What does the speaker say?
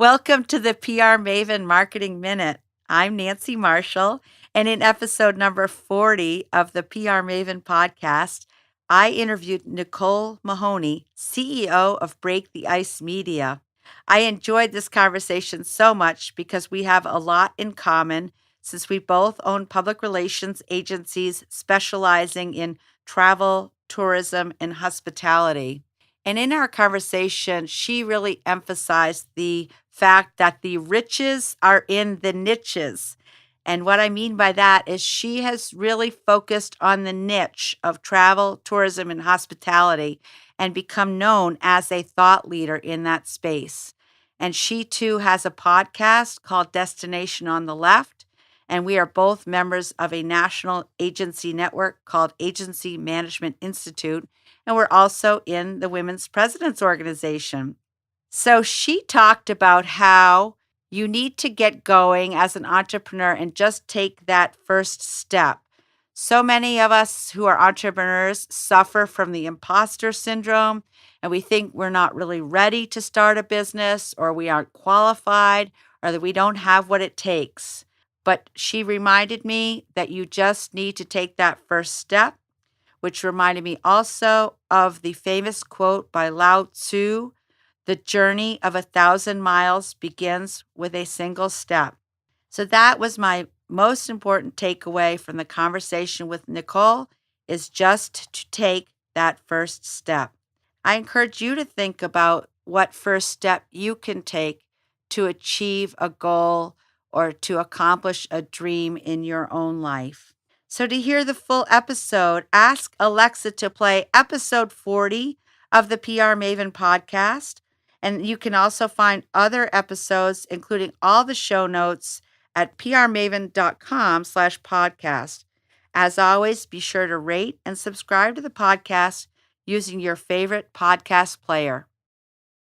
Welcome to the PR Maven Marketing Minute. I'm Nancy Marshall, and in episode number 40 of the PR Maven podcast, I interviewed Nicole Mahoney, CEO of Break the Ice Media. I enjoyed this conversation so much because we have a lot in common since we both own public relations agencies specializing in travel, tourism, and hospitality. And in our conversation, she really emphasized the fact that the riches are in the niches. And what I mean by that is she has really focused on the niche of travel, tourism, and hospitality and become known as a thought leader in that space. And she too has a podcast called Destination on the Left. And we are both members of a national agency network called Agency Management Institute. And we're also in the Women's Presidents Organization. So she talked about how you need to get going as an entrepreneur and just take that first step. So many of us who are entrepreneurs suffer from the imposter syndrome, and we think we're not really ready to start a business, or we aren't qualified, or that we don't have what it takes. But she reminded me that you just need to take that first step, which reminded me also of the famous quote by Lao Tzu: "The journey of 1,000 miles begins with a single step." So that was my most important takeaway from the conversation with Nicole, is just to take that first step. I encourage you to think about what first step you can take to achieve a goal or to accomplish a dream in your own life. So to hear the full episode, ask Alexa to play episode 40 of the PR Maven podcast. And you can also find other episodes, including all the show notes, at prmaven.com/podcast. As always, be sure to rate and subscribe to the podcast using your favorite podcast player.